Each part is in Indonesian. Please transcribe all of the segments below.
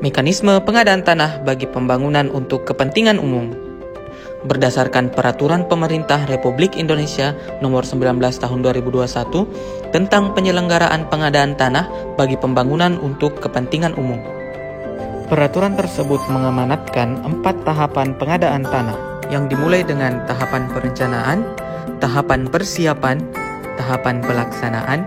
Mekanisme pengadaan tanah bagi pembangunan untuk kepentingan umum. Berdasarkan Peraturan Pemerintah Republik Indonesia Nomor 19 Tahun 2021 tentang penyelenggaraan pengadaan tanah bagi pembangunan untuk kepentingan umum. Peraturan tersebut mengamanatkan 4 tahapan pengadaan tanah yang dimulai dengan tahapan perencanaan, tahapan persiapan, tahapan pelaksanaan,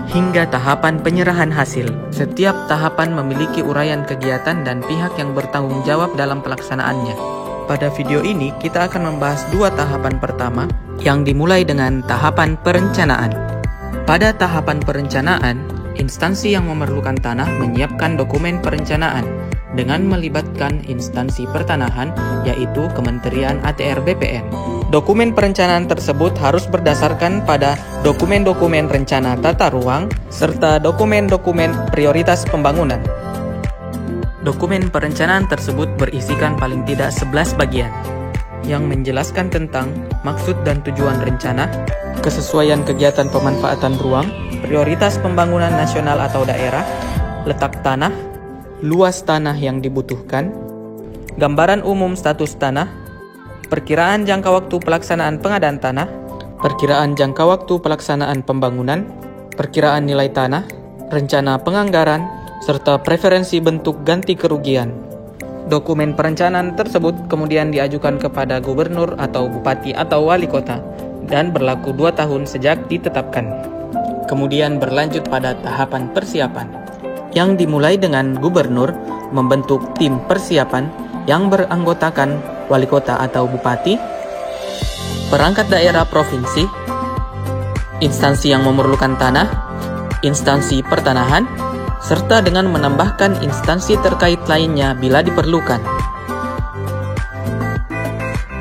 hingga tahapan penyerahan hasil. Setiap tahapan memiliki uraian kegiatan dan pihak yang bertanggung jawab dalam pelaksanaannya. Pada video ini, kita akan membahas 2 tahapan pertama yang dimulai dengan tahapan perencanaan. Pada tahapan perencanaan, instansi yang memerlukan tanah menyiapkan dokumen perencanaan dengan melibatkan instansi pertanahan, yaitu Kementerian ATR BPN. Dokumen perencanaan tersebut harus berdasarkan pada dokumen-dokumen rencana tata ruang serta dokumen-dokumen prioritas pembangunan. Dokumen perencanaan tersebut berisikan paling tidak 11 bagian yang menjelaskan tentang maksud dan tujuan rencana, kesesuaian kegiatan pemanfaatan ruang, prioritas pembangunan nasional atau daerah, letak tanah, luas tanah yang dibutuhkan, gambaran umum status tanah, perkiraan jangka waktu pelaksanaan pengadaan tanah, perkiraan jangka waktu pelaksanaan pembangunan, perkiraan nilai tanah, rencana penganggaran, serta preferensi bentuk ganti kerugian. Dokumen perencanaan tersebut kemudian diajukan kepada gubernur atau bupati atau wali kota dan berlaku 2 tahun sejak ditetapkan. Kemudian berlanjut pada tahapan persiapan, yang dimulai dengan gubernur membentuk tim persiapan yang beranggotakan wali kota atau bupati, perangkat daerah provinsi, instansi yang memerlukan tanah, instansi pertanahan, serta dengan menambahkan instansi terkait lainnya bila diperlukan.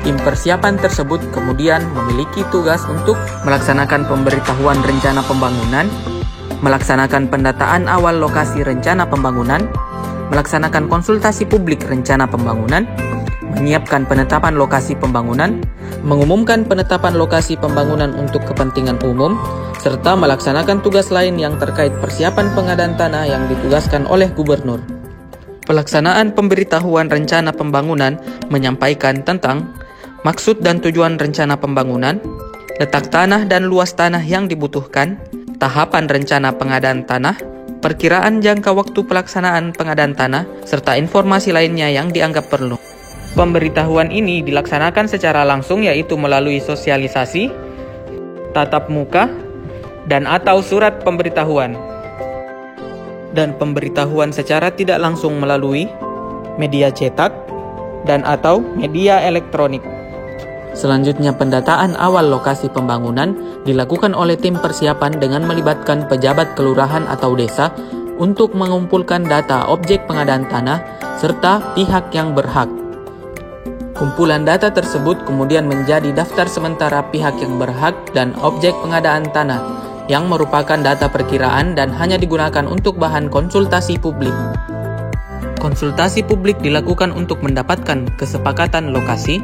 Tim persiapan tersebut kemudian memiliki tugas untuk melaksanakan pemberitahuan rencana pembangunan, melaksanakan pendataan awal lokasi rencana pembangunan, melaksanakan konsultasi publik rencana pembangunan, menyiapkan penetapan lokasi pembangunan, mengumumkan penetapan lokasi pembangunan untuk kepentingan umum, serta melaksanakan tugas lain yang terkait persiapan pengadaan tanah yang ditugaskan oleh gubernur. Pelaksanaan pemberitahuan rencana pembangunan menyampaikan tentang maksud dan tujuan rencana pembangunan, letak tanah dan luas tanah yang dibutuhkan, tahapan rencana pengadaan tanah, perkiraan jangka waktu pelaksanaan pengadaan tanah, serta informasi lainnya yang dianggap perlu. Pemberitahuan ini dilaksanakan secara langsung, yaitu melalui sosialisasi, tatap muka, dan atau surat pemberitahuan. Dan pemberitahuan secara tidak langsung melalui media cetak dan atau media elektronik. Selanjutnya, pendataan awal lokasi pembangunan dilakukan oleh tim persiapan dengan melibatkan pejabat kelurahan atau desa untuk mengumpulkan data objek pengadaan tanah serta pihak yang berhak. Kumpulan data tersebut kemudian menjadi daftar sementara pihak yang berhak dan objek pengadaan tanah yang merupakan data perkiraan dan hanya digunakan untuk bahan konsultasi publik. Konsultasi publik dilakukan untuk mendapatkan kesepakatan lokasi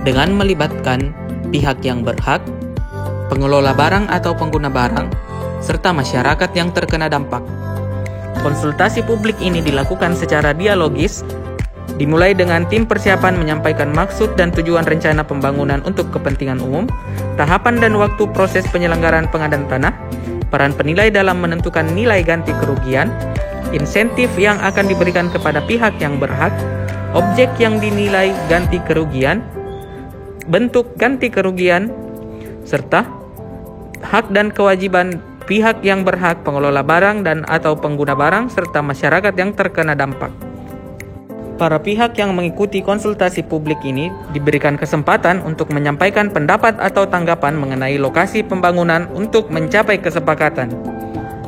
dengan melibatkan pihak yang berhak, pengelola barang atau pengguna barang, serta masyarakat yang terkena dampak. Konsultasi publik ini dilakukan secara dialogis, dimulai dengan tim persiapan menyampaikan maksud dan tujuan rencana pembangunan untuk kepentingan umum, tahapan dan waktu proses penyelenggaraan pengadaan tanah, peran penilai dalam menentukan nilai ganti kerugian, insentif yang akan diberikan kepada pihak yang berhak, objek yang dinilai ganti kerugian, bentuk ganti kerugian, serta hak dan kewajiban pihak yang berhak, pengelola barang dan atau pengguna barang, serta masyarakat yang terkena dampak. Para pihak yang mengikuti konsultasi publik ini diberikan kesempatan untuk menyampaikan pendapat atau tanggapan mengenai lokasi pembangunan untuk mencapai kesepakatan.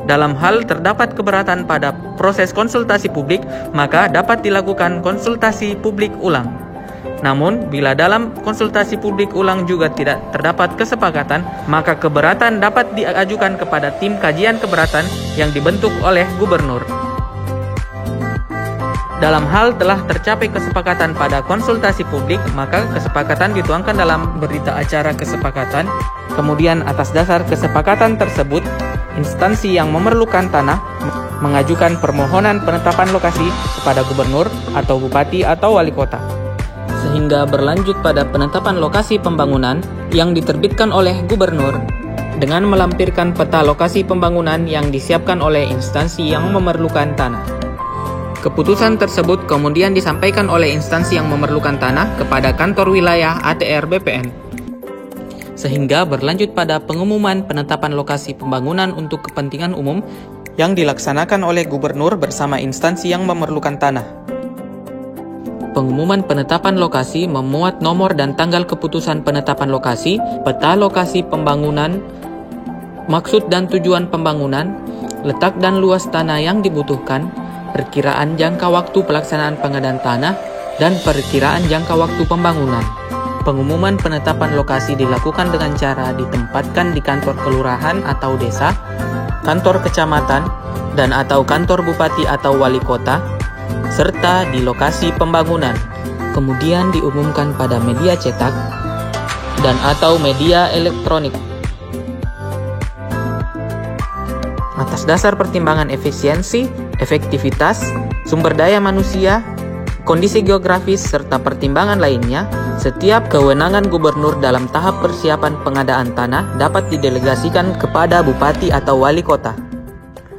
Dalam hal terdapat keberatan pada proses konsultasi publik, maka dapat dilakukan konsultasi publik ulang. Namun, bila dalam konsultasi publik ulang juga tidak terdapat kesepakatan, maka keberatan dapat diajukan kepada tim kajian keberatan yang dibentuk oleh gubernur. Dalam hal telah tercapai kesepakatan pada konsultasi publik, maka kesepakatan dituangkan dalam berita acara kesepakatan. Kemudian atas dasar kesepakatan tersebut, instansi yang memerlukan tanah mengajukan permohonan penetapan lokasi kepada gubernur atau bupati atau wali kota, sehingga berlanjut pada penetapan lokasi pembangunan yang diterbitkan oleh gubernur dengan melampirkan peta lokasi pembangunan yang disiapkan oleh instansi yang memerlukan tanah. Keputusan tersebut kemudian disampaikan oleh instansi yang memerlukan tanah kepada kantor wilayah ATR BPN, sehingga berlanjut pada pengumuman penetapan lokasi pembangunan untuk kepentingan umum yang dilaksanakan oleh gubernur bersama instansi yang memerlukan tanah. Pengumuman penetapan lokasi memuat nomor dan tanggal keputusan penetapan lokasi, peta lokasi pembangunan, maksud dan tujuan pembangunan, letak dan luas tanah yang dibutuhkan, perkiraan jangka waktu pelaksanaan pengadaan tanah, dan perkiraan jangka waktu pembangunan. Pengumuman penetapan lokasi dilakukan dengan cara ditempatkan di kantor kelurahan atau desa, kantor kecamatan, dan atau kantor bupati atau wali kota, serta di lokasi pembangunan. Kemudian diumumkan pada media cetak dan atau media elektronik. Atas dasar pertimbangan efisiensi, efektivitas, sumber daya manusia, kondisi geografis, serta pertimbangan lainnya, setiap kewenangan gubernur dalam tahap persiapan pengadaan tanah dapat didelegasikan kepada bupati atau wali kota.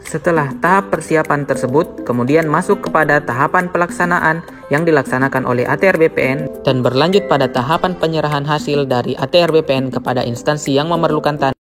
Setelah tahap persiapan tersebut, kemudian masuk kepada tahapan pelaksanaan yang dilaksanakan oleh ATR BPN dan berlanjut pada tahapan penyerahan hasil dari ATR BPN kepada instansi yang memerlukan tanah.